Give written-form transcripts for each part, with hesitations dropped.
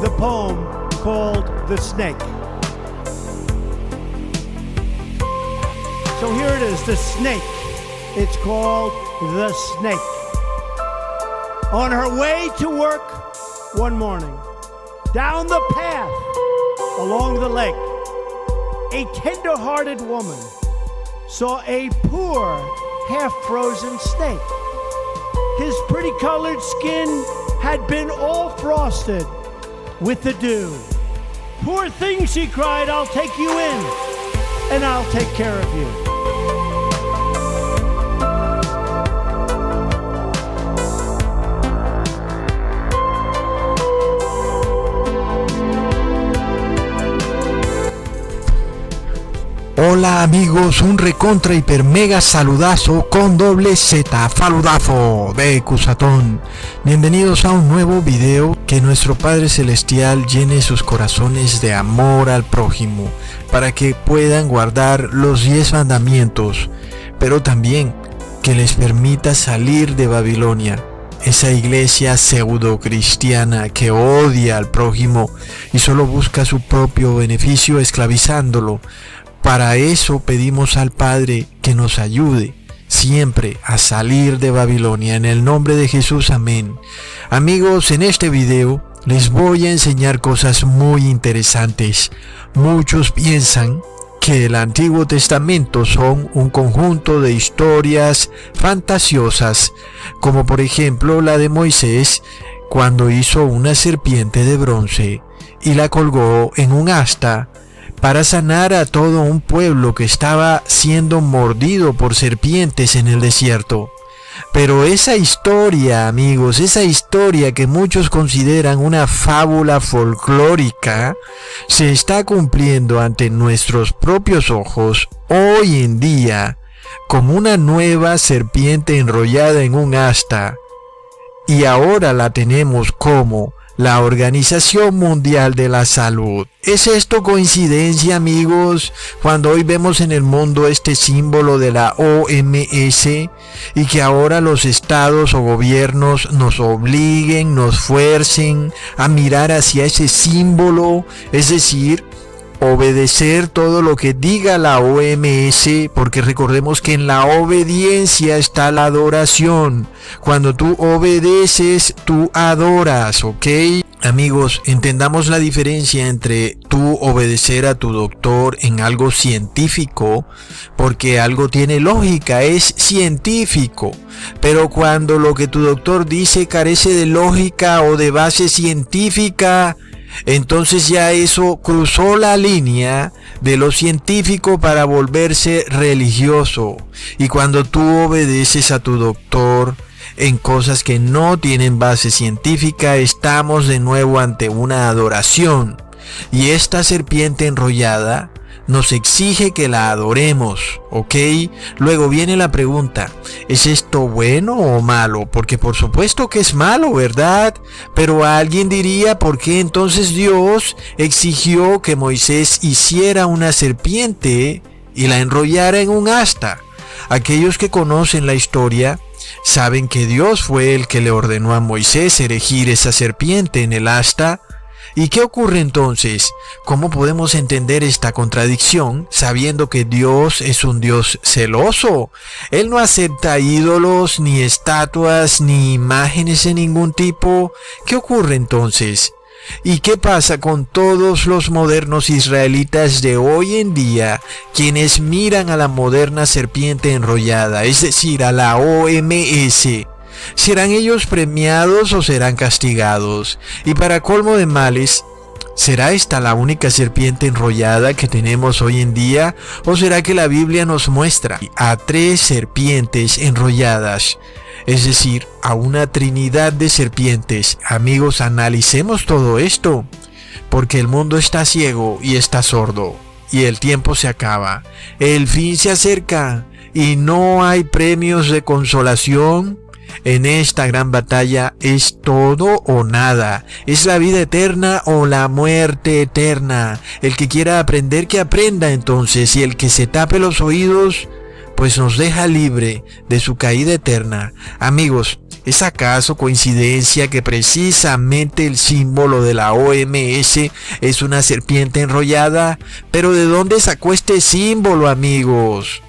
the poem called The Snake. So here it is, The Snake. It's called The Snake. On her way to work one morning, down the path along the lake, a tender-hearted woman saw a poor, half-frozen snake. His pretty-colored skin had been all frosted with the dew. "Poor thing," she cried, "I'll take you in, and I'll take care of you." Hola amigos, un recontra hiper mega saludazo con doble Z, faludazo de Cusatón. Bienvenidos a un nuevo video. Que nuestro Padre Celestial llene sus corazones de amor al prójimo para que puedan guardar los 10 mandamientos, pero también que les permita salir de Babilonia, esa iglesia pseudo cristiana que odia al prójimo y solo busca su propio beneficio esclavizándolo. Para eso pedimos al Padre que nos ayude siempre a salir de Babilonia. En el nombre de Jesús, amén. Amigos, en este video les voy a enseñar cosas muy interesantes. Muchos piensan que el Antiguo Testamento son un conjunto de historias fantasiosas, como por ejemplo la de Moisés cuando hizo una serpiente de bronce y la colgó en un asta para sanar a todo un pueblo que estaba siendo mordido por serpientes en el desierto. Pero esa historia, amigos, esa historia que muchos consideran una fábula folclórica, se está cumpliendo ante nuestros propios ojos hoy en día como una nueva serpiente enrollada en un asta. Y ahora la tenemos como la Organización Mundial de la Salud. ¿Es esto coincidencia, amigos? Cuando hoy vemos en el mundo este símbolo de la OMS y que ahora los estados o gobiernos nos obliguen, nos fuercen a mirar hacia ese símbolo, es decir, obedecer todo lo que diga la OMS, porque recordemos que en la obediencia está la adoración. Cuando tú obedeces, tú adoras, ¿ok? Amigos, entendamos la diferencia entre tú obedecer a tu doctor en algo científico, porque algo tiene lógica, es científico. Pero cuando lo que tu doctor dice carece de lógica o de base científica, entonces ya eso cruzó la línea de lo científico para volverse religioso. Y cuando tú obedeces a tu doctor en cosas que no tienen base científica, estamos de nuevo ante una adoración. Y esta serpiente enrollada nos exige que la adoremos, ¿ok? Luego viene la pregunta, ¿es esto bueno o malo? Porque por supuesto que es malo, ¿verdad? Pero alguien diría, ¿por qué entonces Dios exigió que Moisés hiciera una serpiente y la enrollara en un asta? Aquellos que conocen la historia saben que Dios fue el que le ordenó a Moisés erigir esa serpiente en el asta. ¿Y qué ocurre entonces? ¿Cómo podemos entender esta contradicción sabiendo que Dios es un Dios celoso? Él no acepta ídolos, ni estatuas, ni imágenes de ningún tipo. ¿Qué ocurre entonces? ¿Y qué pasa con todos los modernos israelitas de hoy en día, quienes miran a la moderna serpiente enrollada, es decir, a la OMS? ¿Serán ellos premiados o serán castigados? Y para colmo de males, ¿será esta la única serpiente enrollada que tenemos hoy en día? ¿O será que la Biblia nos muestra a 3 serpientes enrolladas? Es decir, a una trinidad de serpientes. Amigos, analicemos todo esto, porque el mundo está ciego y está sordo, y el tiempo se acaba. El fin se acerca, y no hay premios de consolación. En esta gran batalla es todo o nada, es la vida eterna o la muerte eterna. El que quiera aprender, que aprenda entonces, y el que se tape los oídos, pues nos deja libre de su caída eterna. Amigos, ¿es acaso coincidencia que precisamente el símbolo de la OMS es una serpiente enrollada? ¿Pero de dónde sacó este símbolo, amigos?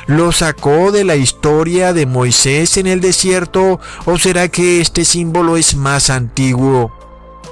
¿Lo sacó de la historia de Moisés en el desierto? ¿O será que este símbolo es más antiguo?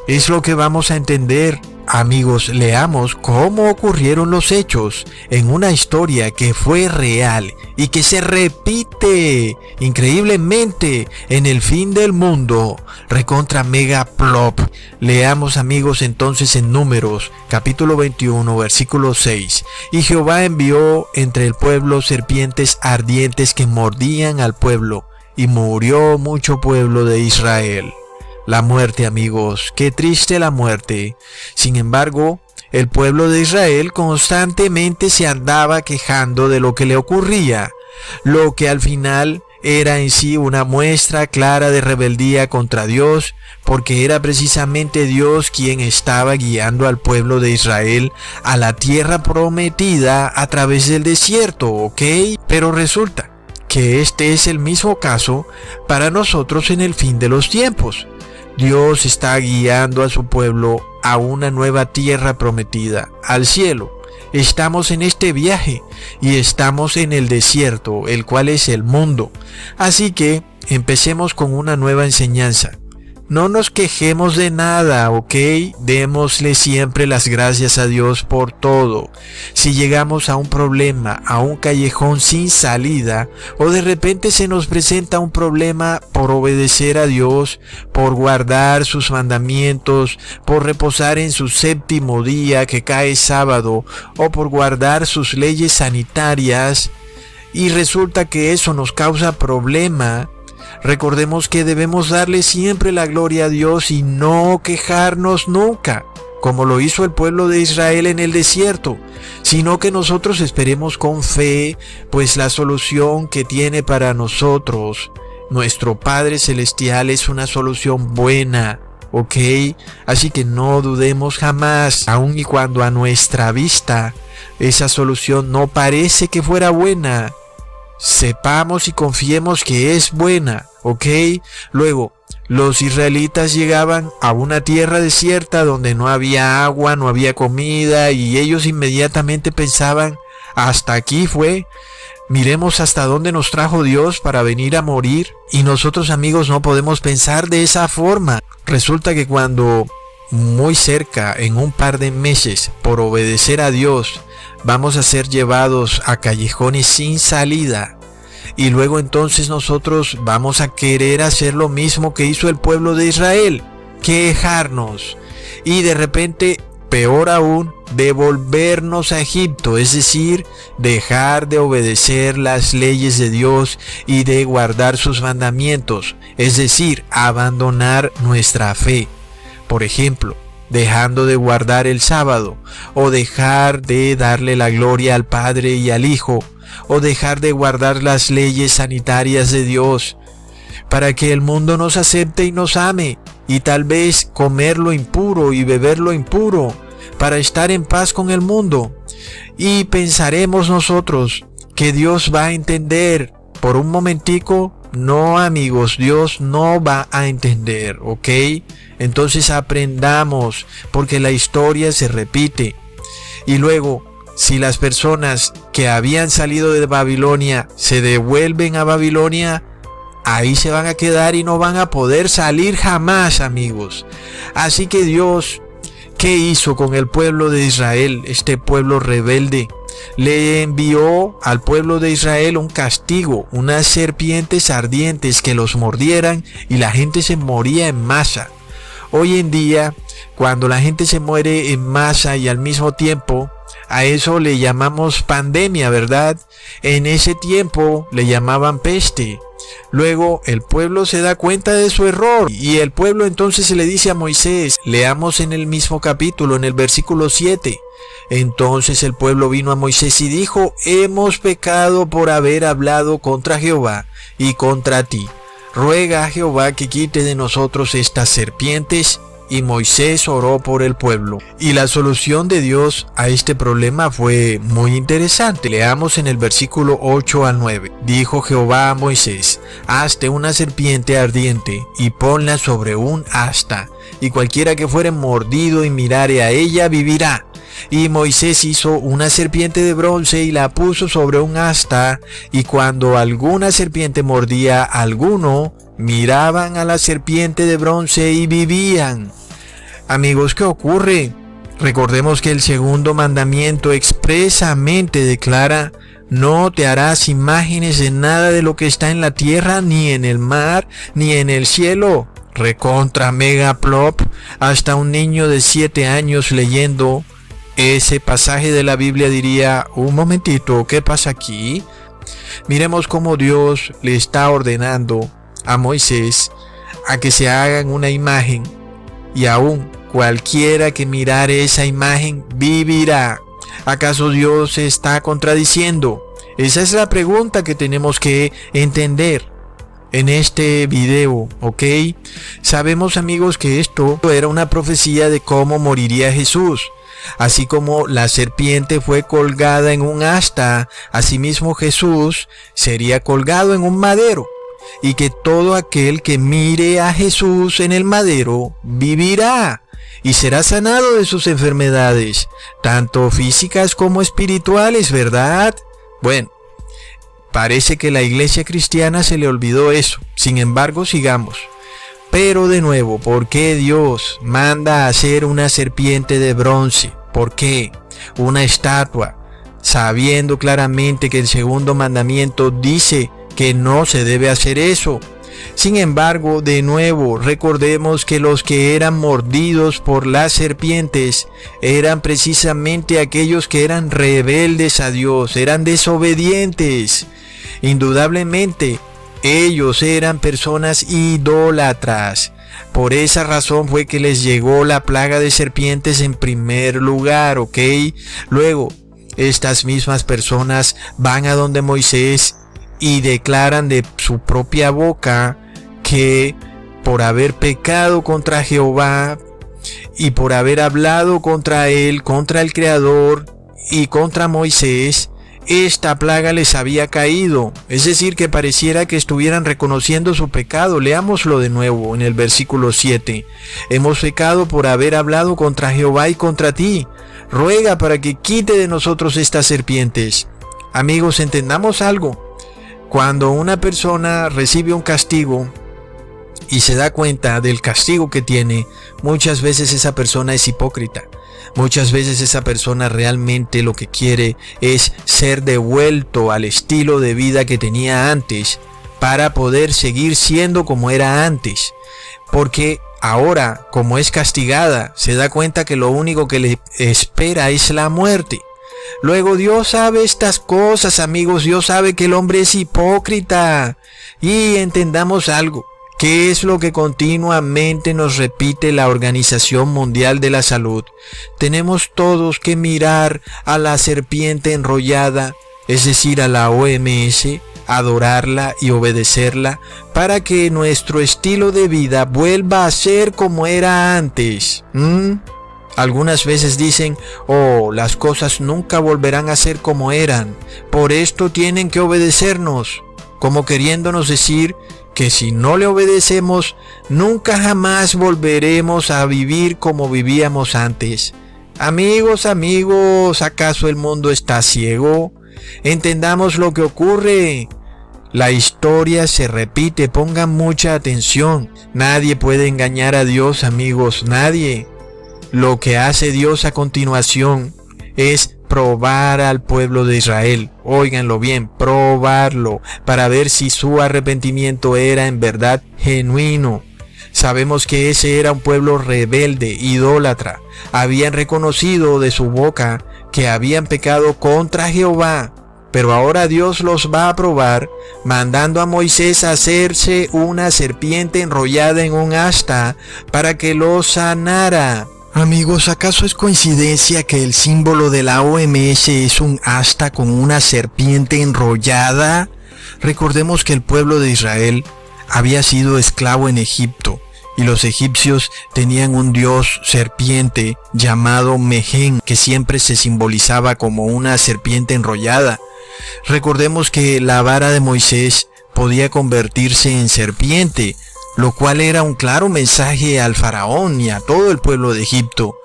Es lo que vamos a entender. Amigos, leamos cómo ocurrieron los hechos en una historia que fue real y que se repite increíblemente en el fin del mundo. Recontra mega plop. Leamos, amigos, entonces en Números, capítulo 21, versículo 6. Y Jehová envió entre el pueblo serpientes ardientes que mordían al pueblo, y murió mucho pueblo de Israel. La muerte, amigos, qué triste la muerte. Sin embargo, el pueblo de Israel constantemente se andaba quejando de lo que le ocurría, lo que al final era en sí una muestra clara de rebeldía contra Dios, porque era precisamente Dios quien estaba guiando al pueblo de Israel a la tierra prometida a través del desierto, ¿ok? Pero resulta que este es el mismo caso para nosotros en el fin de los tiempos. Dios está guiando a su pueblo a una nueva tierra prometida, al cielo. Estamos en este viaje y estamos en el desierto, el cual es el mundo. Así que empecemos con una nueva enseñanza. No nos quejemos de nada, ¿ok? Démosle siempre las gracias a Dios por todo. Si llegamos a un problema, a un callejón sin salida, o de repente se nos presenta un problema por obedecer a Dios, por guardar sus mandamientos, por reposar en su séptimo día que cae sábado, o por guardar sus leyes sanitarias, y resulta que eso nos causa problema, recordemos que debemos darle siempre la gloria a Dios y no quejarnos nunca, como lo hizo el pueblo de Israel en el desierto, sino que nosotros esperemos con fe, pues la solución que tiene para nosotros nuestro Padre Celestial es una solución buena, ¿ok? Así que no dudemos jamás, aun y cuando a nuestra vista esa solución no parece que fuera buena. Sepamos y confiemos que es buena, ¿ok? Luego, los israelitas llegaban a una tierra desierta donde no había agua, no había comida, y ellos inmediatamente pensaban, hasta aquí fue, miremos hasta dónde nos trajo Dios para venir a morir. Y nosotros, amigos, no podemos pensar de esa forma. Resulta que cuando muy cerca, en un par de meses, por obedecer a Dios, vamos a ser llevados a callejones sin salida, y luego entonces nosotros vamos a querer hacer lo mismo que hizo el pueblo de Israel, quejarnos, y de repente, peor aún, devolvernos a Egipto, es decir, dejar de obedecer las leyes de Dios y de guardar sus mandamientos, es decir, abandonar nuestra fe. Por ejemplo, dejando de guardar el sábado, o dejar de darle la gloria al Padre y al Hijo, o dejar de guardar las leyes sanitarias de Dios, para que el mundo nos acepte y nos ame, y tal vez comer lo impuro y beber lo impuro, para estar en paz con el mundo. Y pensaremos nosotros que Dios va a entender por un momentico. No, amigos, Dios no va a entender, ¿ok? Entonces aprendamos, porque la historia se repite. Y luego, si las personas que habían salido de Babilonia se devuelven a Babilonia, ahí se van a quedar y no van a poder salir jamás, amigos. Así que Dios, ¿qué hizo con el pueblo de Israel, este pueblo rebelde? Le envió al pueblo de Israel un castigo, unas serpientes ardientes que los mordieran, y la gente se moría en masa. Hoy en día, cuando la gente se muere en masa y al mismo tiempo, a eso le llamamos pandemia, ¿verdad? En ese tiempo le llamaban peste. Luego el pueblo se da cuenta de su error, y el pueblo entonces se le dice a Moisés, leamos en el mismo capítulo, en el versículo 7. Entonces el pueblo vino a Moisés y dijo, hemos pecado por haber hablado contra Jehová y contra ti. Ruega a Jehová que quite de nosotros estas serpientes. y Moisés oró por el pueblo. Y la solución de Dios a este problema fue muy interesante. Leamos en el versículo 8 al 9. Dijo Jehová a Moisés: hazte una serpiente ardiente y ponla sobre un asta, y cualquiera que fuere mordido y mirare a ella vivirá. Y Moisés hizo una serpiente de bronce y la puso sobre un asta, y cuando alguna serpiente mordía a alguno, miraban a la serpiente de bronce y vivían. Amigos, ¿qué ocurre? Recordemos que el segundo mandamiento expresamente declara: no te harás imágenes de nada de lo que está en la tierra, ni en el mar, ni en el cielo. Recontra mega plop. Hasta un niño de 7 años leyendo ese pasaje de la Biblia diría: un momentito, ¿qué pasa aquí? Miremos cómo Dios le está ordenando a Moisés a que se hagan una imagen, y aún cualquiera que mirare esa imagen vivirá. ¿Acaso Dios se está contradiciendo? Esa es la pregunta que tenemos que entender en este video, ¿ok? Sabemos, amigos, que esto era una profecía de cómo moriría Jesús. Así como la serpiente fue colgada en un asta, asimismo Jesús sería colgado en un madero, y que todo aquel que mire a Jesús en el madero vivirá y será sanado de sus enfermedades, tanto físicas como espirituales, ¿verdad? Bueno, parece que la iglesia cristiana se le olvidó eso. Sin embargo, sigamos. Pero de nuevo, ¿por qué Dios manda a hacer una serpiente de bronce? ¿Por qué? Una estatua, sabiendo claramente que el segundo mandamiento dice que no se debe hacer eso. Sin embargo, de nuevo, recordemos que los que eran mordidos por las serpientes eran precisamente aquellos que eran rebeldes a Dios, eran desobedientes. Indudablemente, ellos eran personas idólatras. Por esa razón fue que les llegó la plaga de serpientes en primer lugar, ¿ok? Luego, estas mismas personas van a donde Moisés y declaran de su propia boca que por haber pecado contra Jehová y por haber hablado contra él, contra el Creador y contra Moisés, esta plaga les había caído. Es decir, que pareciera que estuvieran reconociendo su pecado. Leámoslo de nuevo en el versículo 7. Hemos pecado por haber hablado contra Jehová y contra ti. Ruega para que quite de nosotros estas serpientes. Amigos, entendamos algo. Cuando una persona recibe un castigo y se da cuenta del castigo que tiene, muchas veces esa persona es hipócrita. Muchas veces esa persona realmente lo que quiere es ser devuelto al estilo de vida que tenía antes para poder seguir siendo como era antes. Porque ahora, como es castigada, se da cuenta que lo único que le espera es la muerte. Luego Dios sabe estas cosas, amigos. Dios sabe que el hombre es hipócrita. Y entendamos algo. ¿Qué es lo que continuamente nos repite la Organización Mundial de la Salud? Tenemos todos que mirar a la serpiente enrollada, es decir, a la OMS, adorarla y obedecerla para que nuestro estilo de vida vuelva a ser como era antes. Algunas veces dicen: oh, las cosas nunca volverán a ser como eran, por esto tienen que obedecernos, como queriéndonos decir que si no le obedecemos, nunca jamás volveremos a vivir como vivíamos antes. Amigos, ¿acaso el mundo está ciego? Entendamos lo que ocurre. La historia se repite, pongan mucha atención. Nadie puede engañar a Dios, amigos, nadie. Lo que hace Dios a continuación es probar al pueblo de Israel. Óiganlo bien, probarlo para ver si su arrepentimiento era en verdad genuino. Sabemos que ese era un pueblo rebelde, idólatra. Habían reconocido de su boca que habían pecado contra Jehová. Pero ahora Dios los va a probar, mandando a Moisés a hacerse una serpiente enrollada en un asta para que los sanara. Amigos, ¿acaso es coincidencia que el símbolo de la OMS es un asta con una serpiente enrollada? Recordemos que el pueblo de Israel había sido esclavo en Egipto Y los egipcios tenían un dios serpiente llamado Mehen, que siempre se simbolizaba como una serpiente enrollada. Recordemos que la vara de Moisés podía convertirse en serpiente, lo cual era un claro mensaje al faraón y a todo el pueblo de Egipto,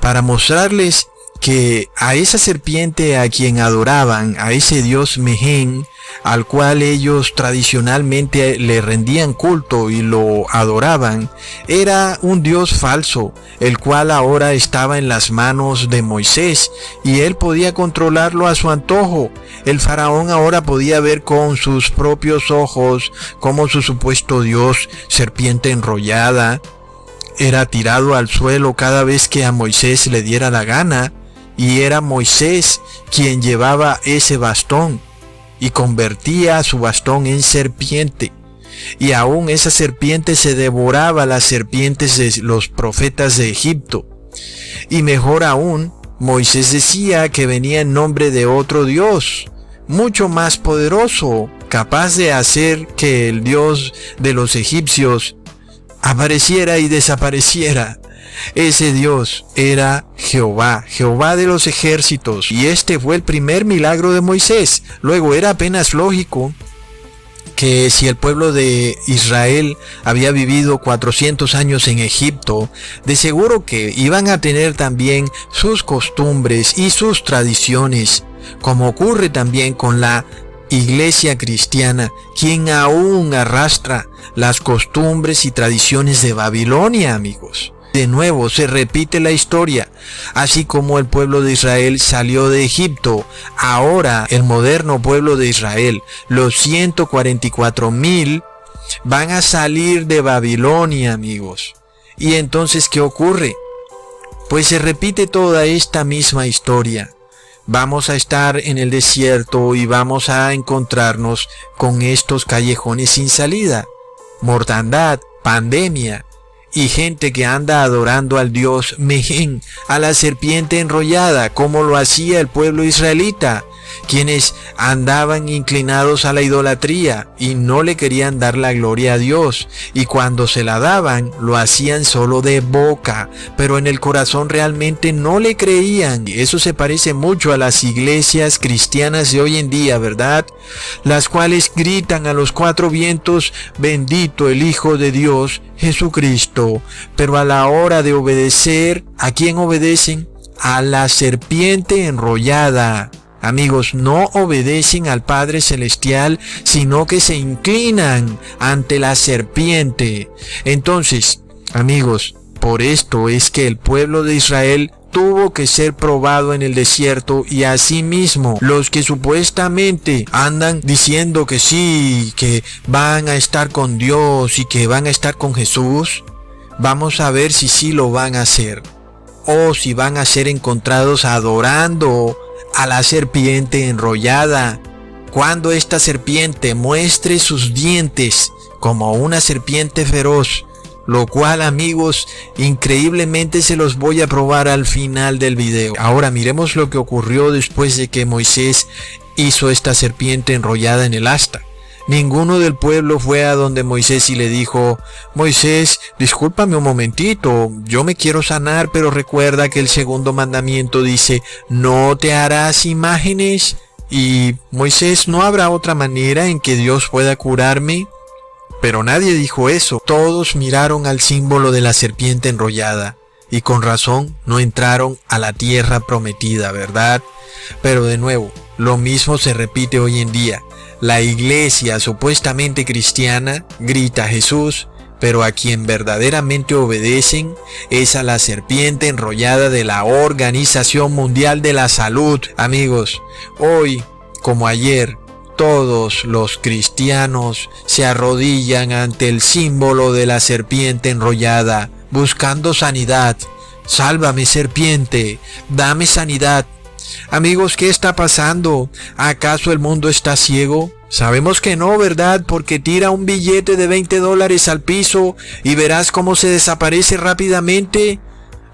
para mostrarles que a esa serpiente a quien adoraban, a ese dios Mehen, al cual ellos tradicionalmente le rendían culto y lo adoraban, era un dios falso, el cual ahora estaba en las manos de Moisés y él podía controlarlo a su antojo. El faraón ahora podía ver con sus propios ojos cómo su supuesto dios, serpiente enrollada, era tirado al suelo cada vez que a Moisés le diera la gana, y era Moisés quien llevaba ese bastón y convertía su bastón en serpiente, y aún esa serpiente se devoraba las serpientes de los profetas de Egipto. Y mejor aún, Moisés decía que venía en nombre de otro Dios, mucho más poderoso, capaz de hacer que el Dios de los egipcios apareciera y desapareciera. Ese Dios era Jehová, Jehová de los ejércitos, y este fue el primer milagro de Moisés. Luego era apenas lógico que si el pueblo de Israel había vivido 400 años en Egipto, de seguro que iban a tener también sus costumbres y sus tradiciones, como ocurre también con la Iglesia cristiana, quien aún arrastra las costumbres y tradiciones de Babilonia, amigos. De nuevo se repite la historia. Así como el pueblo de Israel salió de Egipto, ahora el moderno pueblo de Israel, los 144,000, van a salir de Babilonia, amigos. ¿Y entonces qué ocurre? Pues se repite toda esta misma historia. Vamos a estar en el desierto y vamos a encontrarnos con estos callejones sin salida, mortandad, pandemia, y gente que anda adorando al dios Mehen, a la serpiente enrollada, como lo hacía el pueblo israelita, quienes andaban inclinados a la idolatría y no le querían dar la gloria a Dios, y cuando se la daban lo hacían solo de boca, pero en el corazón realmente no le creían. Eso se parece mucho a las iglesias cristianas de hoy en día, ¿verdad? Las cuales gritan a los cuatro vientos: bendito el Hijo de Dios, Jesucristo, pero a la hora de obedecer, ¿a quién obedecen? A la serpiente enrollada. Amigos, no obedecen al Padre Celestial, sino que se inclinan ante la serpiente. Entonces, amigos, por esto es que el pueblo de Israel tuvo que ser probado en el desierto, y asimismo los que supuestamente andan diciendo que sí, que van a estar con Dios y que van a estar con Jesús, vamos a ver si sí lo van a hacer, o si van a ser encontrados adorando a la serpiente enrollada. Cuando esta serpiente muestre sus dientes como una serpiente feroz, lo cual, amigos, increíblemente se los voy a probar al final del video. Ahora miremos lo que ocurrió después de que Moisés hizo esta serpiente enrollada en el asta. Ninguno del pueblo fue a donde Moisés y le dijo: Moisés, discúlpame un momentito, yo me quiero sanar, pero recuerda que el segundo mandamiento dice: no te harás imágenes. Y Moisés, ¿no habrá otra manera en que Dios pueda curarme? Pero nadie dijo eso. Todos miraron al símbolo de la serpiente enrollada, y con razón no entraron a la tierra prometida, ¿verdad? Pero de nuevo, lo mismo se repite hoy en día. La iglesia supuestamente cristiana grita a Jesús, pero a quien verdaderamente obedecen es a la serpiente enrollada de la Organización Mundial de la Salud. Amigos, hoy como ayer, todos los cristianos se arrodillan ante el símbolo de la serpiente enrollada, buscando sanidad. Sálvame, serpiente, dame sanidad. Amigos, ¿qué está pasando? ¿Acaso el mundo está ciego? Sabemos que no, ¿verdad? Porque tira un billete de $20 al piso y verás cómo se desaparece rápidamente.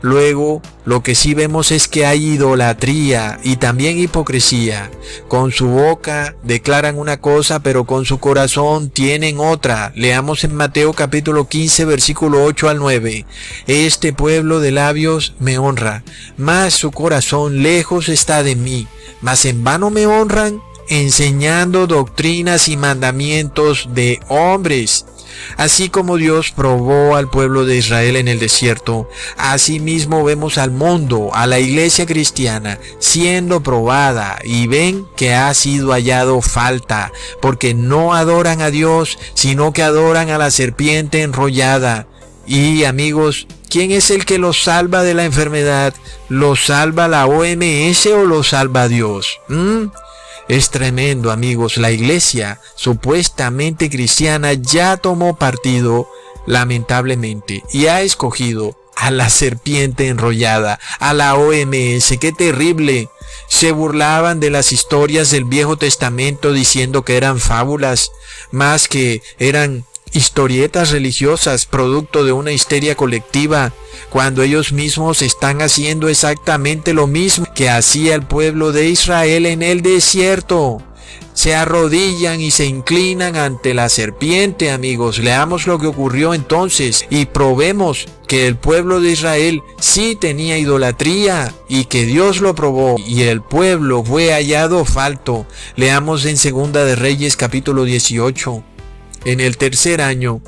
Luego, lo que sí vemos es que hay idolatría y también hipocresía. Con su boca declaran una cosa, pero con su corazón tienen otra. Leamos en Mateo capítulo 15, versículo 8 al 9. Este pueblo de labios me honra, mas su corazón lejos está de mí. Mas en vano me honran, enseñando doctrinas y mandamientos de hombres. Así como Dios probó al pueblo de Israel en el desierto, asimismo vemos al mundo, a la iglesia cristiana, siendo probada, y ven que ha sido hallado falta, porque no adoran a Dios, sino que adoran a la serpiente enrollada. Y amigos, ¿quién es el que los salva de la enfermedad? ¿Los salva la OMS o los salva Dios? Es tremendo, amigos. La iglesia supuestamente cristiana ya tomó partido, lamentablemente, y ha escogido a la serpiente enrollada, a la OMS. ¡Qué terrible! Se burlaban de las historias del Viejo Testamento diciendo que eran fábulas, más que eran historietas religiosas, producto de una histeria colectiva, cuando ellos mismos están haciendo exactamente lo mismo que hacía el pueblo de Israel en el desierto. Se arrodillan y se inclinan ante la serpiente, amigos. Leamos lo que ocurrió entonces y probemos que el pueblo de Israel sí tenía idolatría y que Dios lo probó y el pueblo fue hallado falto. Leamos en Segunda de Reyes capítulo 18. En el tercer año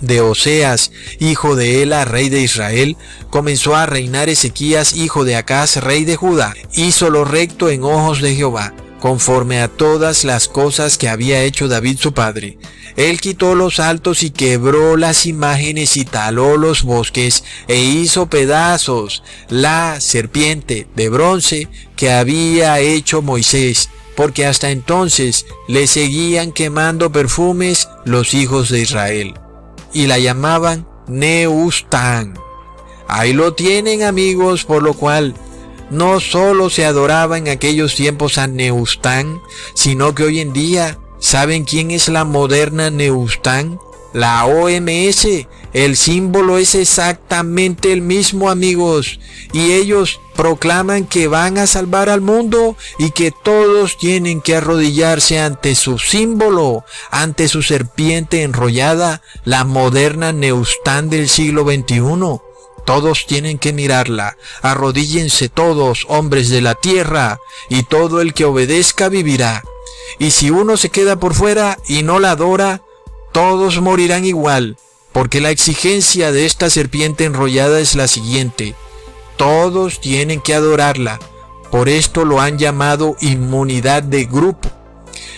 de Oseas, hijo de Ela, rey de Israel, comenzó a reinar Ezequías, hijo de Acaz, rey de Judá. Hizo lo recto en ojos de Jehová, conforme a todas las cosas que había hecho David su padre. Él quitó los altos y quebró las imágenes y taló los bosques e hizo pedazos la serpiente de bronce que había hecho Moisés, porque hasta entonces le seguían quemando perfumes los hijos de Israel, y la llamaban Nehushtan. Ahí lo tienen, amigos, por lo cual no solo se adoraba en aquellos tiempos a Nehushtan, sino que hoy en día, ¿saben quién es la moderna Nehushtan? La OMS. El símbolo es exactamente el mismo, amigos, y ellos proclaman que van a salvar al mundo y que todos tienen que arrodillarse ante su símbolo, ante su serpiente enrollada, la moderna Nehushtan del siglo XXI. Todos tienen que mirarla. Arrodíllense todos, hombres de la tierra, y todo el que obedezca vivirá. Y si uno se queda por fuera y no la adora, todos morirán igual, porque la exigencia de esta serpiente enrollada es la siguiente: todos tienen que adorarla. Por esto lo han llamado inmunidad de grupo.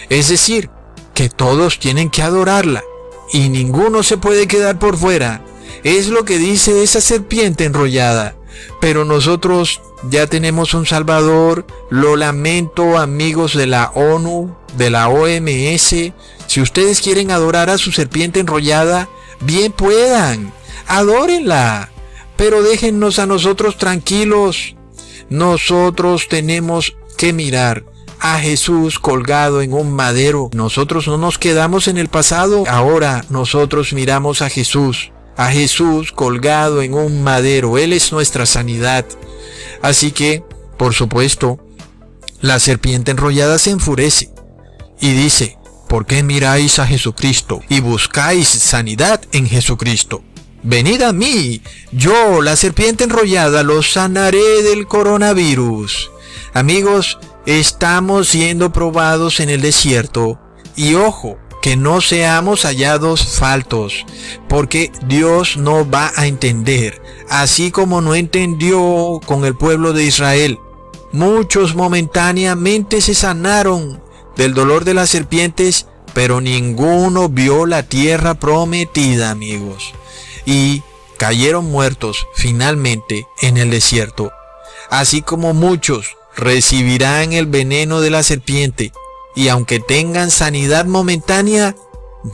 Es decir, que todos tienen que adorarla y ninguno se puede quedar por fuera. Es lo que dice esa serpiente enrollada. Pero nosotros ya tenemos un Salvador. Lo lamento, amigos de la ONU, de la OMS. Si ustedes quieren adorar a su serpiente enrollada, bien puedan, adórenla, pero déjennos a nosotros tranquilos. Nosotros tenemos que mirar a Jesús colgado en un madero. Nosotros no nos quedamos en el pasado, ahora nosotros miramos a Jesús colgado en un madero. Él es nuestra sanidad. Así que, por supuesto, la serpiente enrollada se enfurece y dice: ¿por qué miráis a Jesucristo y buscáis sanidad en Jesucristo? Venid a mí, yo, la serpiente enrollada, los sanaré del coronavirus. Amigos, estamos siendo probados en el desierto, y ojo, que no seamos hallados faltos, porque Dios no va a entender, así como no entendió con el pueblo de Israel. Muchos momentáneamente se sanaron del dolor de las serpientes, pero ninguno vio la tierra prometida, amigos, y cayeron muertos finalmente en el desierto. Así como muchos recibirán el veneno de la serpiente, y aunque tengan sanidad momentánea,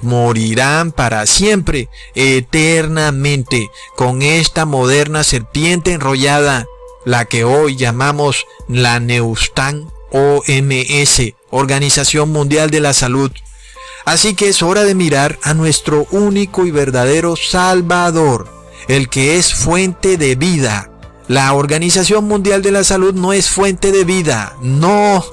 morirán para siempre, eternamente, con esta moderna serpiente enrollada, la que hoy llamamos la Nehushtan, OMS, Organización Mundial de la Salud. Así que es hora de mirar a nuestro único y verdadero Salvador, el que es fuente de vida, La Organización Mundial de la Salud no es fuente de vida. No,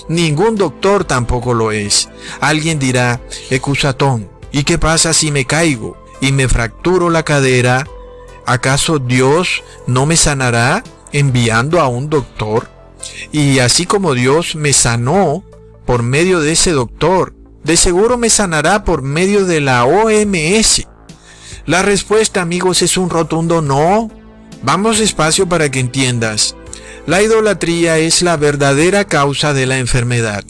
ningún doctor tampoco lo es. Alguien dirá, Ecusatón, ¿y qué pasa si me caigo y me fracturo la cadera? ¿Acaso Dios no me sanará enviando a un doctor? Y así como Dios me sanó por medio de ese doctor, de seguro me sanará por medio de la OMS. La respuesta, amigos, es un rotundo no. Vamos despacio para que entiendas. La idolatría es la verdadera causa de la enfermedad.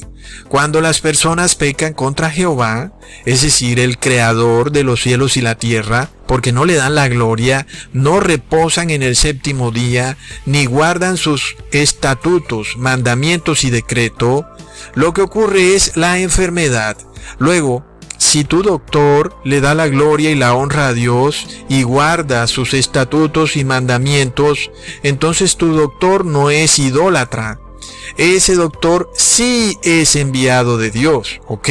Cuando las personas pecan contra Jehová, es decir, el creador de los cielos y la tierra, porque no le dan la gloria, no reposan en el séptimo día, ni guardan sus estatutos, mandamientos y decreto, lo que ocurre es la enfermedad. Luego, si tu doctor le da la gloria y la honra a Dios y guarda sus estatutos y mandamientos, entonces tu doctor no es idólatra. Ese doctor sí es enviado de Dios, ¿ok?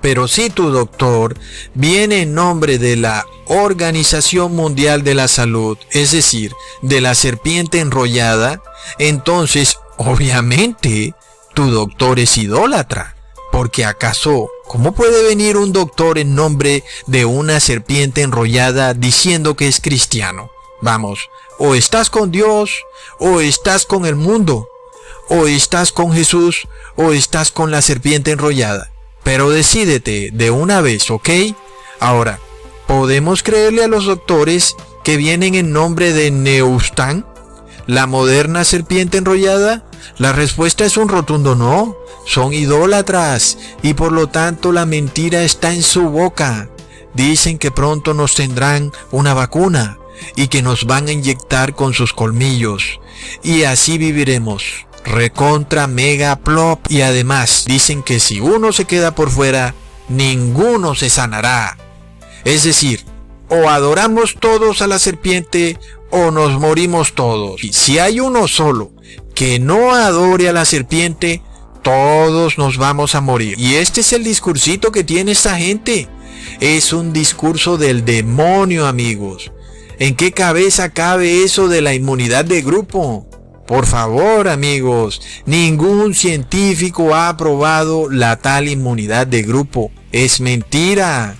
Pero si tu doctor viene en nombre de la Organización Mundial de la Salud, es decir, de la serpiente enrollada, entonces obviamente tu doctor es idólatra. Porque acaso, ¿cómo puede venir un doctor en nombre de una serpiente enrollada diciendo que es cristiano? Vamos, o estás con Dios, o estás con el mundo, o estás con Jesús, o estás con la serpiente enrollada. Pero decídete de una vez, ¿ok? Ahora, ¿podemos creerle a los doctores que vienen en nombre de Nehushtan, la moderna serpiente enrollada? La respuesta es un rotundo no. Son idólatras y por lo tanto la mentira está en su boca. Dicen que pronto nos tendrán una vacuna y que nos van a inyectar con sus colmillos y así viviremos recontra mega plop, y además dicen que si uno se queda por fuera, ninguno se sanará. Es decir, o adoramos todos a la serpiente o nos morimos todos. Y si hay uno solo que no adore a la serpiente, todos nos vamos a morir. Y este es el discursito que tiene esta gente. Es un discurso del demonio, amigos. ¿En qué cabeza cabe eso de la inmunidad de grupo? Por favor, amigos, ningún científico ha probado la tal inmunidad de grupo. Es mentira.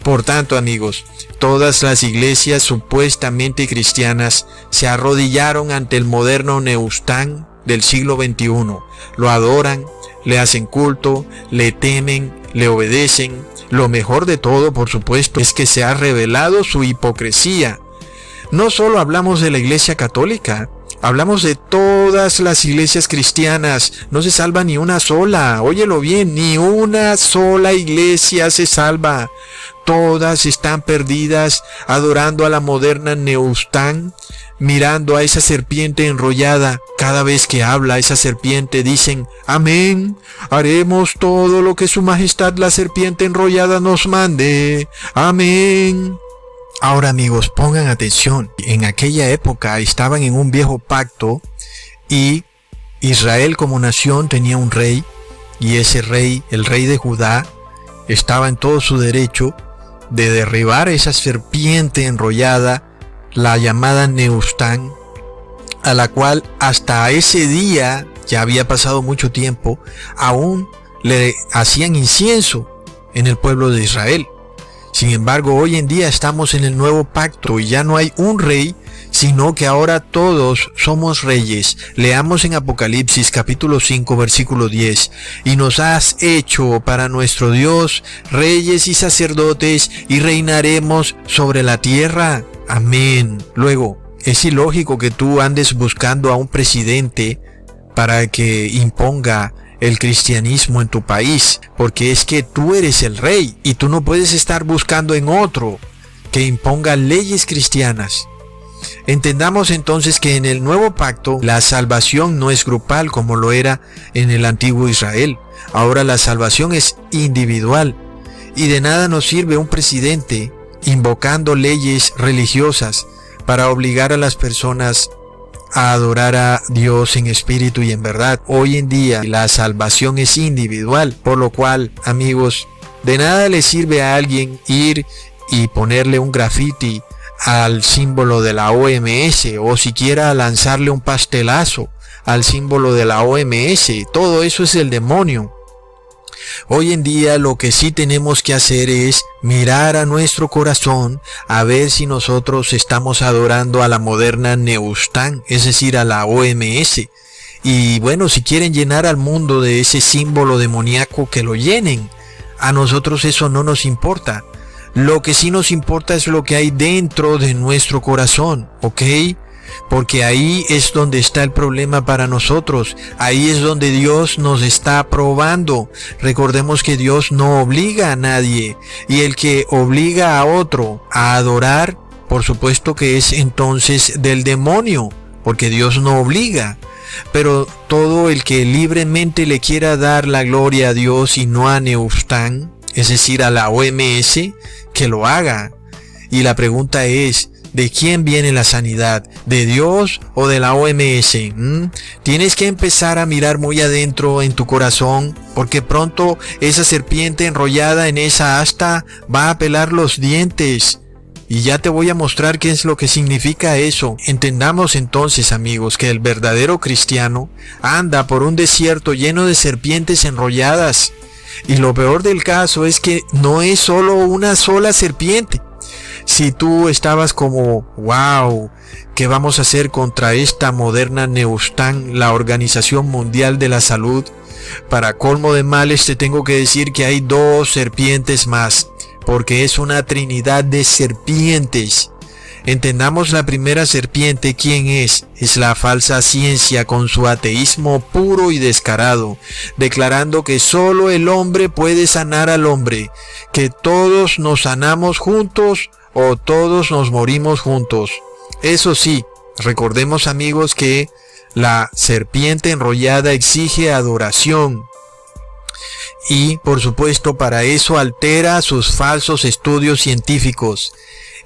Por tanto, amigos, todas las iglesias supuestamente cristianas se arrodillaron ante el moderno Nehushtan del siglo XXI. Lo adoran, le hacen culto, le temen, le obedecen. Lo mejor de todo, por supuesto, es que se ha revelado su hipocresía. No solo hablamos de la iglesia católica, hablamos de todas las iglesias cristianas. No se salva ni una sola. Óyelo bien, ni una sola iglesia se salva. Todas están perdidas adorando a la moderna Nehushtan, mirando a esa serpiente enrollada. Cada vez que habla esa serpiente dicen, amén, haremos todo lo que su majestad la serpiente enrollada nos mande. Amén. Ahora, amigos, pongan atención. En aquella época estaban en un viejo pacto y Israel como nación tenía un rey, y ese rey, el rey de Judá, estaba en todo su derecho de derribar esa serpiente enrollada, la llamada Nehushtan, a la cual hasta ese día, ya había pasado mucho tiempo, aún le hacían incienso en el pueblo de Israel. Sin embargo, hoy en día estamos en el nuevo pacto y ya no hay un rey, sino que ahora todos somos reyes. Leamos en Apocalipsis capítulo 5 versículo 10. Y nos has hecho para nuestro Dios reyes y sacerdotes y reinaremos sobre la tierra. Amén. Luego, es ilógico que tú andes buscando a un presidente para que imponga el cristianismo en tu país, porque es que tú eres el rey y tú no puedes estar buscando en otro que imponga leyes cristianas. Entendamos entonces que en el nuevo pacto la salvación no es grupal como lo era en el antiguo Israel. Ahora la salvación es individual y de nada nos sirve un presidente invocando leyes religiosas para obligar a las personas a adorar a Dios en espíritu y en verdad. Hoy en día la salvación es individual, por lo cual, amigos, de nada le sirve a alguien ir y ponerle un graffiti al símbolo de la OMS, o siquiera lanzarle un pastelazo al símbolo de la OMS. Todo eso es el demonio. Hoy en día lo que sí tenemos que hacer es mirar a nuestro corazón a ver si nosotros estamos adorando a la moderna Nehushtan, es decir, a la OMS. Y bueno, si quieren llenar al mundo de ese símbolo demoníaco, que lo llenen. A nosotros eso no nos importa. Lo que sí nos importa es lo que hay dentro de nuestro corazón, ¿ok? Porque ahí es donde está el problema para nosotros. Ahí es donde Dios nos está probando. Recordemos que Dios no obliga a nadie. Y el que obliga a otro a adorar, por supuesto que es entonces del demonio, porque Dios no obliga. Pero todo el que libremente le quiera dar la gloria a Dios y no a Nehushtan, es decir, a la OMS, que lo haga. Y la pregunta es, ¿de quién viene la sanidad? ¿De Dios o de la OMS? Tienes que empezar a mirar muy adentro en tu corazón, porque pronto esa serpiente enrollada en esa asta va a pelar los dientes. Y ya te voy a mostrar qué es lo que significa eso. Entendamos entonces, amigos, que el verdadero cristiano anda por un desierto lleno de serpientes enrolladas. Y lo peor del caso es que no es solo una sola serpiente. Si tú estabas como, wow, ¿qué vamos a hacer contra esta moderna Nehushtan, la Organización Mundial de la Salud? Para colmo de males te tengo que decir que hay 2 serpientes más, porque es una trinidad de serpientes. Entendamos la primera serpiente, ¿quién es? Es la falsa ciencia con su ateísmo puro y descarado, declarando que solo el hombre puede sanar al hombre, que todos nos sanamos juntos o todos nos morimos juntos. Eso sí, recordemos, amigos, que la serpiente enrollada exige adoración. Y, por supuesto, para eso altera sus falsos estudios científicos.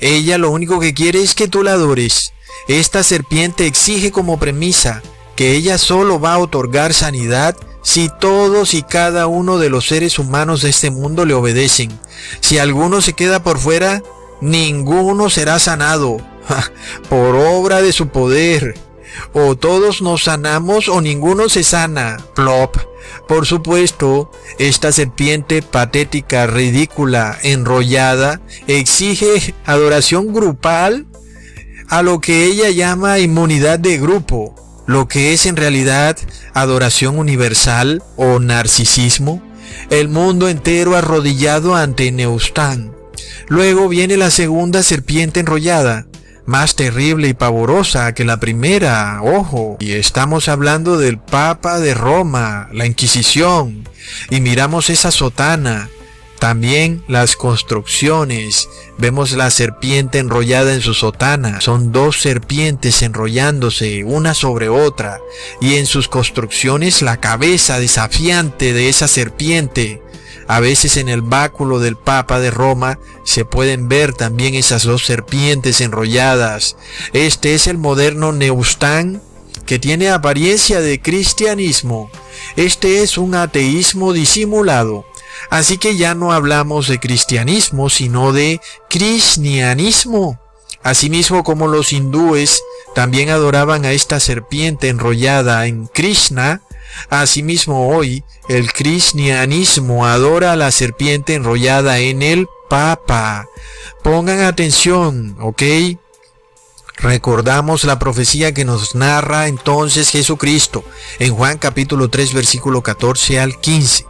Ella lo único que quiere es que tú la adores. Esta serpiente exige como premisa que ella solo va a otorgar sanidad si todos y cada uno de los seres humanos de este mundo le obedecen. Si alguno se queda por fuera, ninguno será sanado por obra de su poder. O todos nos sanamos o ninguno se sana. Plop. Por supuesto, esta serpiente patética, ridícula, enrollada, exige adoración grupal a lo que ella llama inmunidad de grupo, lo que es en realidad adoración universal o narcisismo, el mundo entero arrodillado ante Nehushtan. Luego viene la segunda serpiente enrollada, más terrible y pavorosa que la primera, ojo, y estamos hablando del Papa de Roma, la Inquisición, y miramos esa sotana, también las construcciones, vemos la serpiente enrollada en su sotana, son 2 serpientes enrollándose una sobre otra, y en sus construcciones la cabeza desafiante de esa serpiente. A veces en el báculo del Papa de Roma se pueden ver también esas 2 serpientes enrolladas. Este es el moderno Nehushtan, que tiene apariencia de cristianismo. Este es un ateísmo disimulado. Así que ya no hablamos de cristianismo, sino de krishnianismo. Asimismo, como los hindúes también adoraban a esta serpiente enrollada en Krishna, asimismo hoy el krishnianismo adora a la serpiente enrollada en el Papa. Pongan atención, ¿ok? Recordamos la profecía que nos narra entonces Jesucristo en Juan capítulo 3 versículo 14 al 15.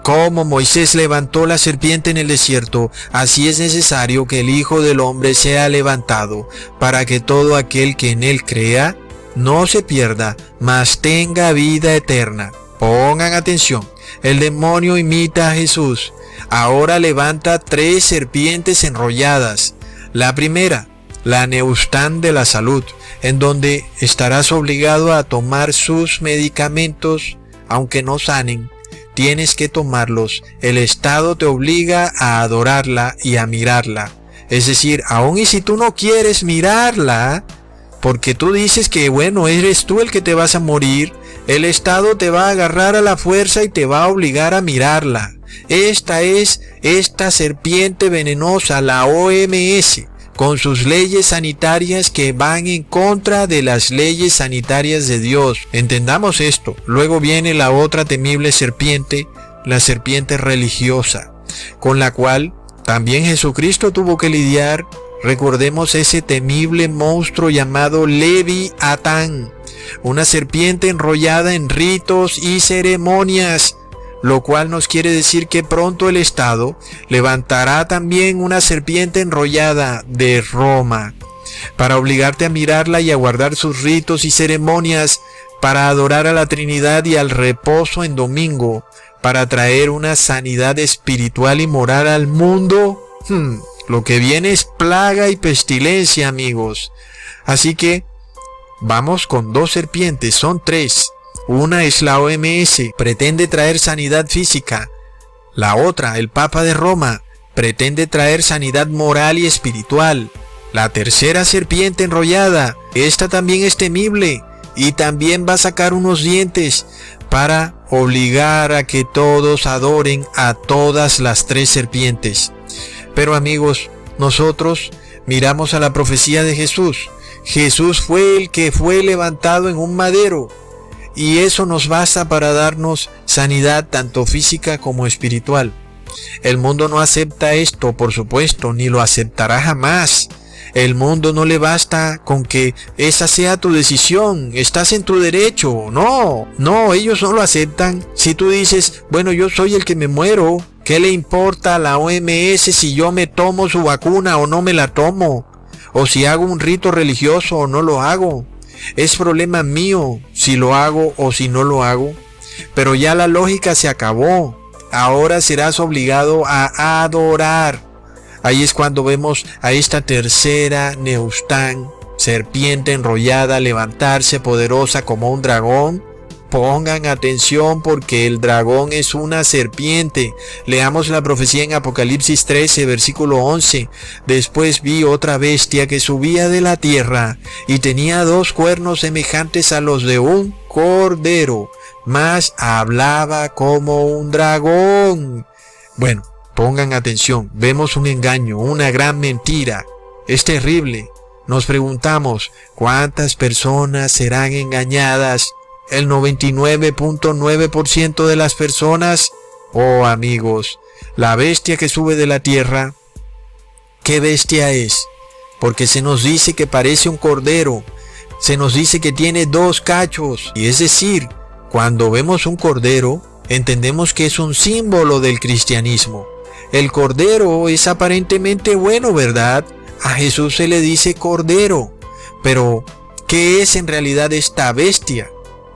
Como Moisés levantó la serpiente en el desierto, así es necesario que el Hijo del Hombre sea levantado, para que todo aquel que en él crea no se pierda, mas tenga vida eterna. Pongan atención, el demonio imita a Jesús. Ahora levanta 3 serpientes enrolladas. La primera, la Nehushtan de la salud, en donde estarás obligado a tomar sus medicamentos, aunque no sanen. Tienes que tomarlos. El Estado te obliga a adorarla y a mirarla. Es decir, aun y si tú no quieres mirarla, porque tú dices que bueno, eres tú el que te vas a morir, el Estado te va a agarrar a la fuerza y te va a obligar a mirarla. Esta es esta serpiente venenosa, la OMS. con sus leyes sanitarias que van en contra de las leyes sanitarias de Dios. Entendamos esto. Luego viene la otra temible serpiente, la serpiente religiosa, con la cual también Jesucristo tuvo que lidiar. Recordemos ese temible monstruo llamado Leviatán, una serpiente enrollada en ritos y ceremonias, lo cual nos quiere decir que pronto el Estado levantará también una serpiente enrollada de Roma para obligarte a mirarla y a guardar sus ritos y ceremonias, para adorar a la Trinidad y al reposo en domingo, para traer una sanidad espiritual y moral al mundo. Lo que viene es plaga y pestilencia, amigos. Así que vamos con dos serpientes, son tres. Una es la OMS, pretende traer sanidad física. La otra, el Papa de Roma, pretende traer sanidad moral y espiritual. La tercera serpiente enrollada, esta también es temible y también va a sacar unos dientes para obligar a que todos adoren a todas las tres serpientes. Pero amigos, nosotros miramos a la profecía de Jesús. Jesús fue el que fue levantado en un madero, y eso nos basta para darnos sanidad tanto física como espiritual. El mundo no acepta esto, por supuesto, ni lo aceptará jamás. El mundo no le basta con que esa sea tu decisión, estás en tu derecho. No, ellos no lo aceptan. Si tú dices, bueno, yo soy el que me muero, ¿qué le importa a la OMS si yo me tomo su vacuna o no me la tomo? O si hago un rito religioso o no lo hago. Es problema mío si lo hago o si no lo hago. Pero ya la lógica se acabó. Ahora serás obligado a adorar. Ahí es cuando vemos a esta tercera Nehushtan, serpiente enrollada, levantarse poderosa como un dragón. Pongan atención porque el dragón es una serpiente. Leamos la profecía en Apocalipsis 13, versículo 11. Después vi otra bestia que subía de la tierra y tenía dos cuernos semejantes a los de un cordero, mas hablaba como un dragón. Bueno, pongan atención, vemos un engaño, una gran mentira. Es terrible. Nos preguntamos, ¿cuántas personas serán engañadas? El 99.9% de las personas. Oh amigos, la bestia que sube de la tierra, ¿qué bestia es? Porque se nos dice que parece un cordero, se nos dice que tiene dos cachos, y es decir, cuando vemos un cordero, entendemos que es un símbolo del cristianismo. El cordero es aparentemente bueno, ¿verdad? A Jesús se le dice cordero, pero ¿qué es en realidad esta bestia?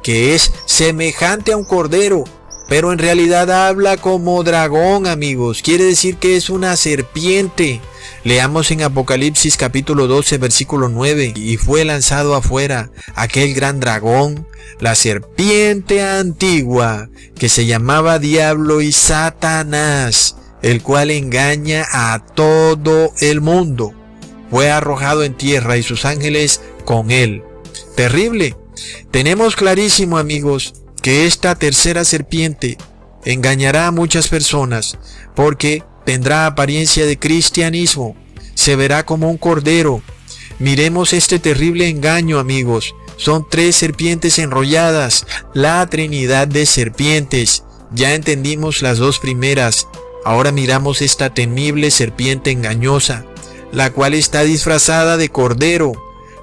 Que es semejante a un cordero, pero en realidad habla como dragón, amigos. Quiere decir que es una serpiente. Leamos en Apocalipsis capítulo 12, versículo 9. Y fue lanzado afuera aquel gran dragón, la serpiente antigua, que se llamaba Diablo y Satanás, el cual engaña a todo el mundo. Fue arrojado en tierra y sus ángeles con él. Terrible. Tenemos clarísimo, amigos, que esta tercera serpiente engañará a muchas personas porque tendrá apariencia de cristianismo, se verá como un cordero. Miremos este terrible engaño, amigos. Son tres serpientes enrolladas, la trinidad de serpientes. Ya entendimos las dos primeras. Ahora miramos esta temible serpiente engañosa, la cual está disfrazada de cordero.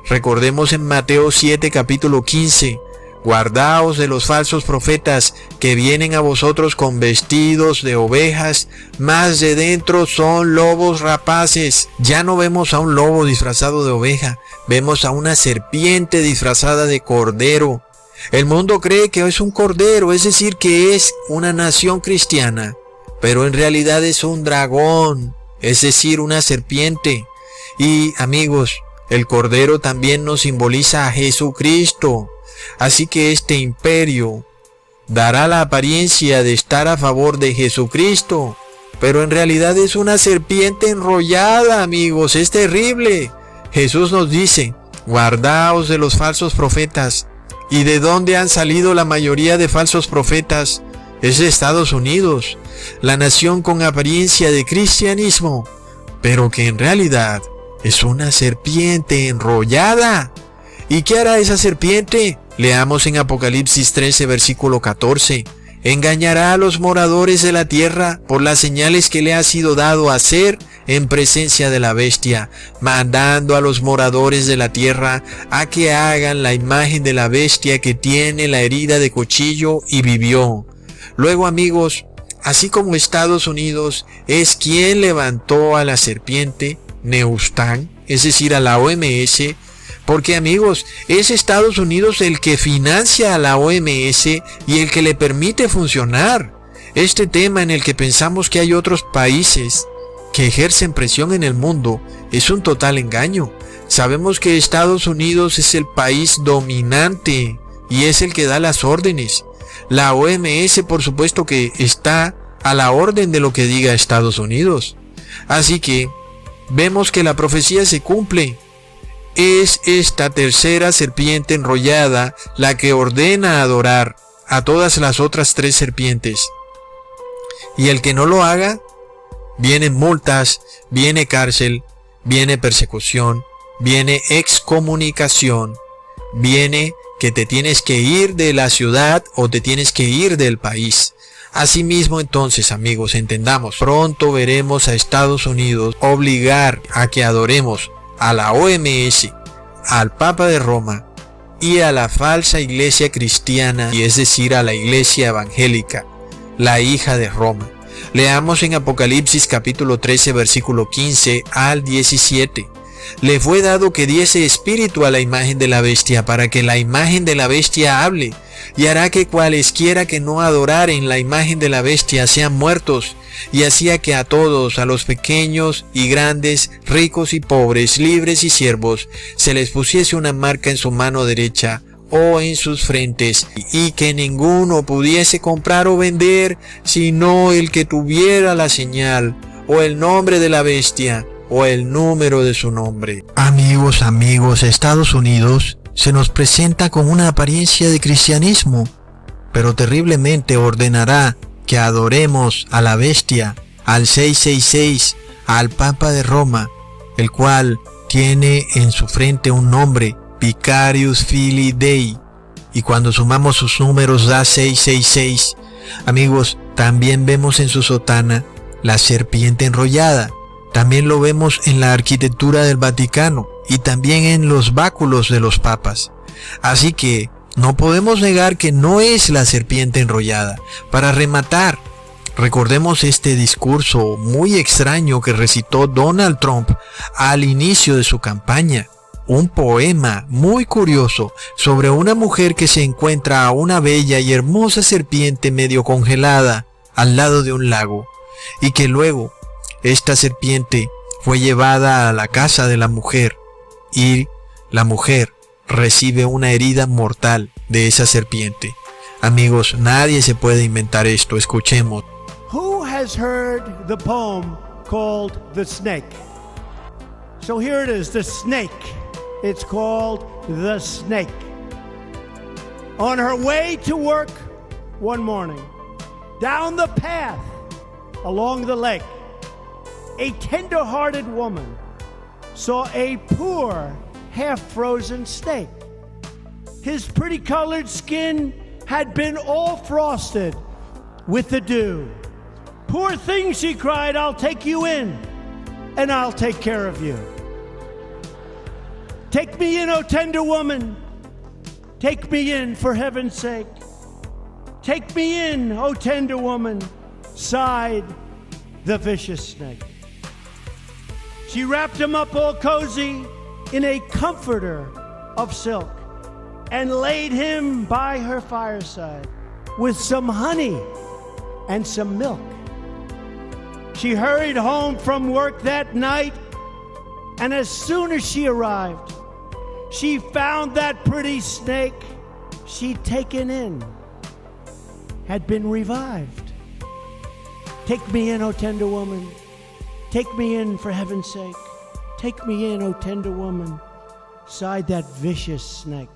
Recordemos en Mateo 7, capítulo 15, guardaos de los falsos profetas que vienen a vosotros con vestidos de ovejas, mas de dentro son lobos rapaces. Ya no vemos a un lobo disfrazado de oveja, vemos a una serpiente disfrazada de cordero. El mundo cree que es un cordero, es decir, que es una nación cristiana, pero en realidad es un dragón, es decir, una serpiente. Y amigos, el cordero también nos simboliza a Jesucristo. Así que este imperio dará la apariencia de estar a favor de Jesucristo, pero en realidad es una serpiente enrollada, amigos. Es terrible. Jesús nos dice, guardaos de los falsos profetas. ¿Y de dónde han salido la mayoría de falsos profetas? Es de Estados Unidos, la nación con apariencia de cristianismo, pero que en realidad Es una serpiente enrollada. ¿Y qué hará esa serpiente? Leamos en Apocalipsis 13, versículo 14. Engañará a los moradores de la tierra por las señales que le ha sido dado hacer en presencia de la bestia, mandando a los moradores de la tierra a que hagan la imagen de la bestia que tiene la herida de cuchillo y vivió. Luego, amigos, así como Estados Unidos es quien levantó a la serpiente, Neustan, es decir, a la OMS, porque, amigos, es Estados Unidos el que financia a la OMS y el que le permite funcionar. Este tema en el que pensamos que hay otros países que ejercen presión en el mundo es un total engaño. Sabemos que Estados Unidos es el país dominante y es el que da las órdenes. La OMS, por supuesto, que está a la orden de lo que diga Estados Unidos. Así que vemos que la profecía se cumple. Es esta tercera serpiente enrollada la que ordena adorar a todas las otras tres serpientes. Y el que no lo haga, vienen multas, viene cárcel, viene persecución, viene excomunicación, viene que te tienes que ir de la ciudad o te tienes que ir del país. Asimismo, entonces, amigos, entendamos, pronto veremos a Estados Unidos obligar a que adoremos a la OMS, al Papa de Roma y a la falsa iglesia cristiana, y es decir, a la iglesia evangélica, la hija de Roma. Leamos en Apocalipsis capítulo 13, versículo 15 al 17. Le fue dado que diese espíritu a la imagen de la bestia, para que la imagen de la bestia hable, y hará que cualesquiera que no adoraren la imagen de la bestia sean muertos, y hacía que a todos, a los pequeños y grandes, ricos y pobres, libres y siervos, se les pusiese una marca en su mano derecha o en sus frentes, y que ninguno pudiese comprar o vender, sino el que tuviera la señal, o el nombre de la bestia, o el número de su nombre. Amigos, Estados Unidos se nos presenta con una apariencia de cristianismo, pero terriblemente ordenará que adoremos a la bestia, al 666, al Papa de Roma, el cual tiene en su frente un nombre, Vicarius Filii Dei, y cuando sumamos sus números da 666. Amigos, también vemos en su sotana la serpiente enrollada. También lo vemos en la arquitectura del Vaticano y también en los báculos de los papas. Así que no podemos negar que no es la serpiente enrollada. Para rematar, recordemos este discurso muy extraño que recitó Donald Trump al inicio de su campaña. Un poema muy curioso sobre una mujer que se encuentra a una bella y hermosa serpiente medio congelada al lado de un lago, y que luego esta serpiente fue llevada a la casa de la mujer y la mujer recibe una herida mortal de esa serpiente. Amigos, nadie se puede inventar esto. Escuchemos. Who has heard the poem called The Snake? So here it is, The Snake. It's called The Snake. On her way to work one morning, down the path along the lake, a tender-hearted woman saw a poor, half-frozen snake. His pretty-colored skin had been all frosted with the dew. "Poor thing," she cried, "I'll take you in, and I'll take care of you. Take me in, O tender woman. Take me in, for heaven's sake. Take me in, O tender woman," sighed the vicious snake. She wrapped him up all cozy in a comforter of silk and laid him by her fireside with some honey and some milk. She hurried home from work that night, and as soon as she arrived, she found that pretty snake she'd taken in had been revived. "Take me in, O tender woman. Take me in, for heaven's sake. Take me in, O tender woman," sighed that vicious snake.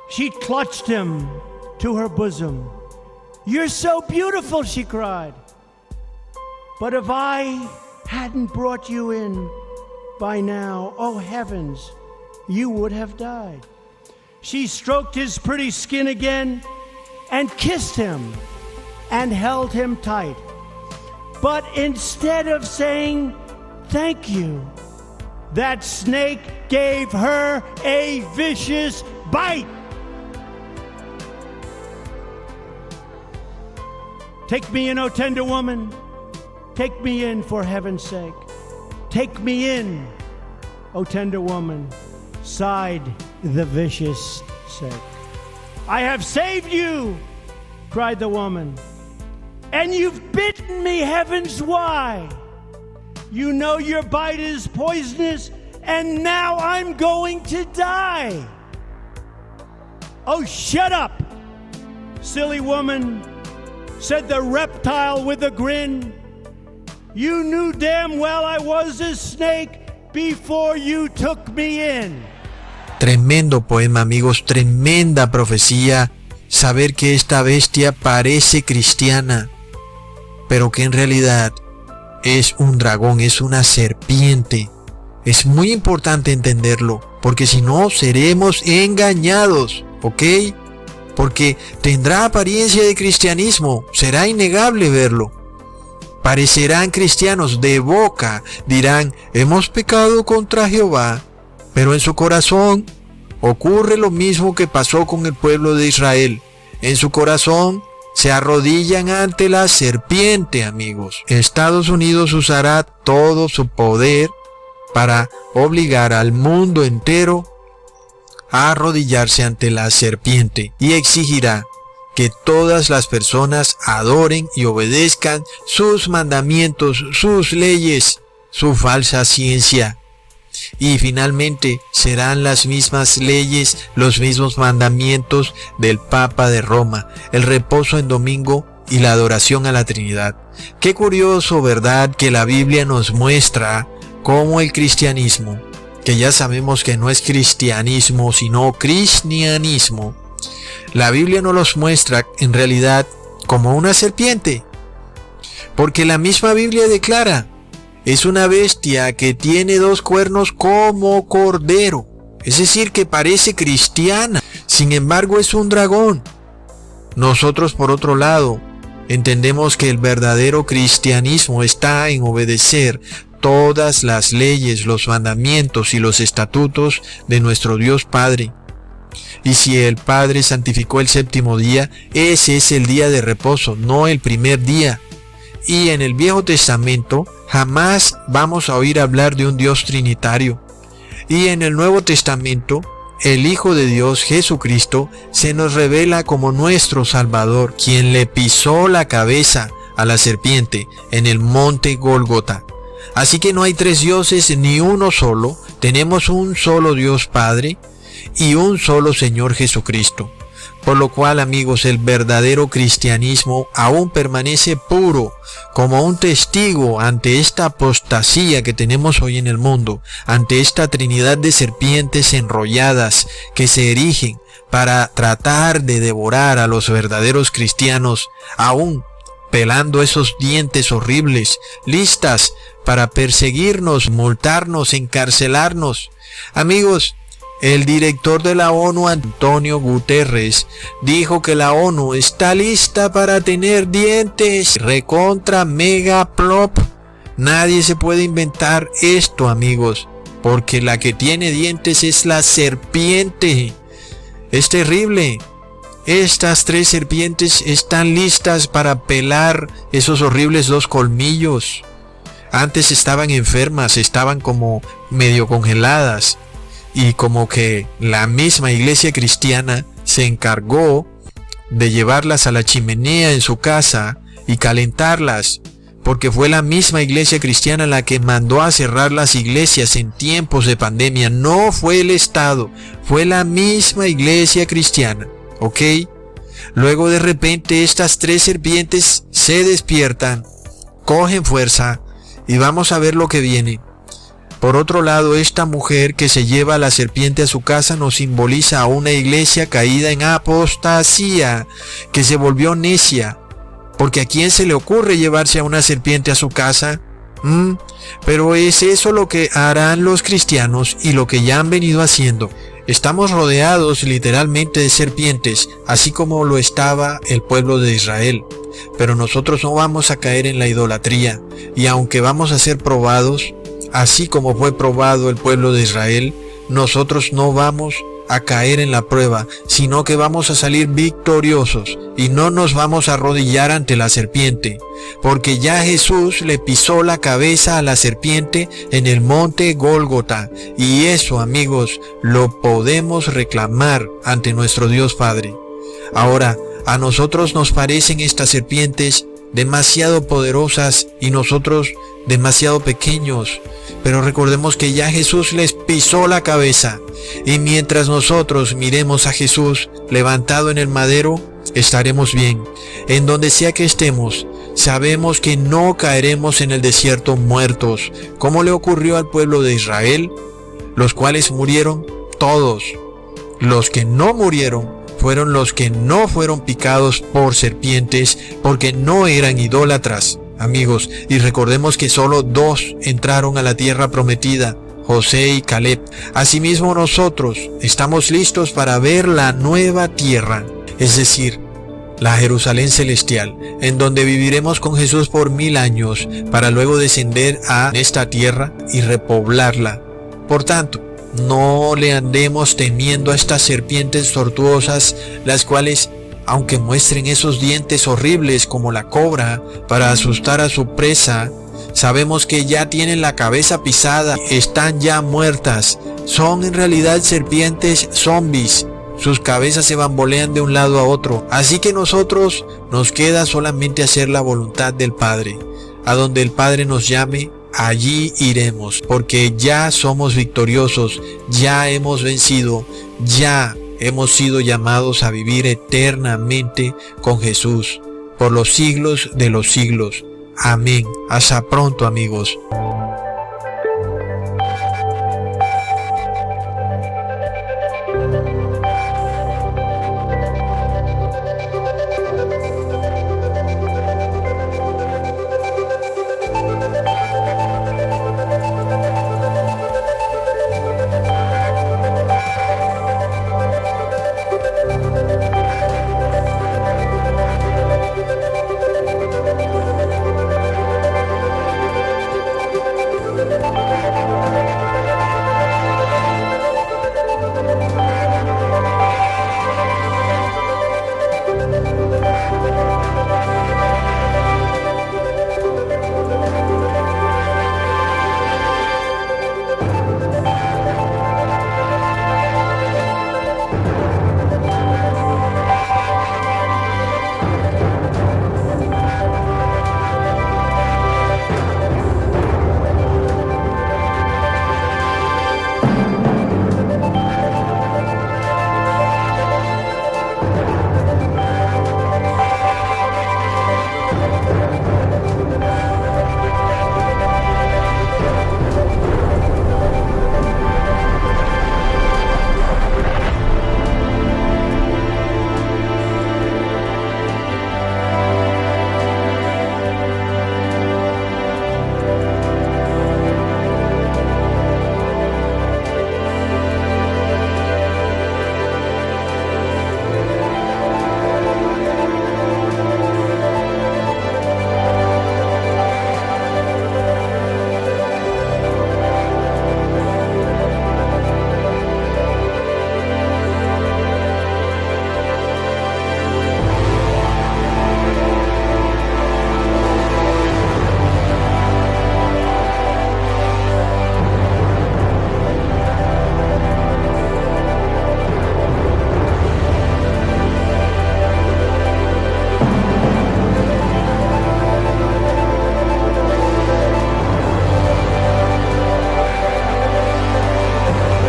She clutched him to her bosom. "You're so beautiful," she cried. "But if I hadn't brought you in by now, oh heavens, you would have died. She stroked his pretty skin again and kissed him and held him tight. But instead of saying thank you, that snake gave her a vicious bite. Take me in, O tender woman. Take me in for heaven's sake. Take me in, O tender woman, sighed the vicious snake. I have saved you, cried the woman, and you've bitten me, heavens why? You know your bite is poisonous, and now I'm going to die. Oh, shut up, silly woman, said the reptile with a grin. You knew damn well I was a snake before you took me in. Tremendo poema, amigos, tremenda profecía. Saber que esta bestia parece cristiana, pero que en realidad es un dragón, es una serpiente. Es muy importante entenderlo, porque si no seremos engañados, ¿ok? Porque tendrá apariencia de cristianismo, será innegable verlo. Parecerán cristianos de boca, dirán, hemos pecado contra Jehová, pero en su corazón ocurre lo mismo que pasó con el pueblo de Israel. En su corazón se arrodillan ante la serpiente, amigos. Estados Unidos usará todo su poder para obligar al mundo entero a arrodillarse ante la serpiente y exigirá que todas las personas adoren y obedezcan sus mandamientos, sus leyes, su falsa ciencia. Y finalmente serán las mismas leyes, los mismos mandamientos del Papa de Roma, el reposo en domingo y la adoración a la Trinidad. Qué curioso, ¿verdad?, que la Biblia nos muestra cómo el cristianismo, que ya sabemos que no es cristianismo, sino cristianismo, la Biblia nos los muestra en realidad como una serpiente, porque la misma Biblia declara, es una bestia que tiene dos cuernos como cordero, es decir, que parece cristiana, sin embargo es un dragón. Nosotros, por otro lado, entendemos que el verdadero cristianismo está en obedecer todas las leyes, los mandamientos y los estatutos de nuestro Dios Padre. Y si el Padre santificó el séptimo día, ese es el día de reposo, no el primer día. Y en el Viejo Testamento jamás vamos a oír hablar de un Dios trinitario. Y en el Nuevo Testamento, el Hijo de Dios, Jesucristo, se nos revela como nuestro Salvador, quien le pisó la cabeza a la serpiente en el monte Gólgota. Así que no hay tres dioses ni uno solo, tenemos un solo Dios Padre y un solo Señor Jesucristo. Por lo cual, amigos, el verdadero cristianismo aún permanece puro como un testigo ante esta apostasía que tenemos hoy en el mundo, ante esta trinidad de serpientes enrolladas que se erigen para tratar de devorar a los verdaderos cristianos, aún pelando esos dientes horribles, listas para perseguirnos, multarnos, encarcelarnos. Amigos, el director de la ONU, Antonio Guterres, dijo que la ONU está lista para tener dientes recontra mega plop. Nadie se puede inventar esto, amigos, porque la que tiene dientes es la serpiente. Es terrible. Estas tres serpientes están listas para pelar esos horribles dos colmillos. Antes estaban enfermas, estaban como medio congeladas. Y como que la misma iglesia cristiana se encargó de llevarlas a la chimenea en su casa y calentarlas, porque fue la misma iglesia cristiana la que mandó a cerrar las iglesias en tiempos de pandemia. No fue el Estado, fue la misma iglesia cristiana, ¿ok? Luego de repente estas tres serpientes se despiertan, cogen fuerza y vamos a ver lo que viene. Por otro lado, esta mujer que se lleva a la serpiente a su casa nos simboliza a una iglesia caída en apostasía, que se volvió necia. Porque ¿a quién se le ocurre llevarse a una serpiente a su casa? Pero es eso lo que harán los cristianos y lo que ya han venido haciendo. Estamos rodeados literalmente de serpientes, así como lo estaba el pueblo de Israel. Pero nosotros no vamos a caer en la idolatría, y aunque vamos a ser probados, así como fue probado el pueblo de Israel, nosotros no vamos a caer en la prueba, sino que vamos a salir victoriosos y no nos vamos a arrodillar ante la serpiente, porque ya Jesús le pisó la cabeza a la serpiente en el monte Gólgota, y eso, amigos, lo podemos reclamar ante nuestro Dios Padre. Ahora, a nosotros nos parecen estas serpientes demasiado poderosas y nosotros demasiado pequeños, pero recordemos que ya Jesús les pisó la cabeza, y mientras nosotros miremos a Jesús levantado en el madero, estaremos bien. En donde sea que estemos, sabemos que no caeremos en el desierto muertos, como le ocurrió al pueblo de Israel, los cuales murieron todos. Los que no murieron fueron los que no fueron picados por serpientes, porque no eran idólatras, amigos, y recordemos que solo 2 entraron a la tierra prometida, José y Caleb. Asimismo nosotros estamos listos para ver la nueva tierra, es decir, la Jerusalén celestial, en donde viviremos con Jesús por 1000 años, para luego descender a esta tierra y repoblarla. Por tanto, no le andemos temiendo a estas serpientes tortuosas, las cuales, aunque muestren esos dientes horribles como la cobra para asustar a su presa, sabemos que ya tienen la cabeza pisada, están ya muertas. Son en realidad serpientes zombies. Sus cabezas se bambolean de un lado a otro. Así que nosotros nos queda solamente hacer la voluntad del Padre. A donde el Padre nos llame, allí iremos, porque ya somos victoriosos, ya hemos vencido, ya hemos sido llamados a vivir eternamente con Jesús, por los siglos de los siglos. Amén. Hasta pronto, amigos.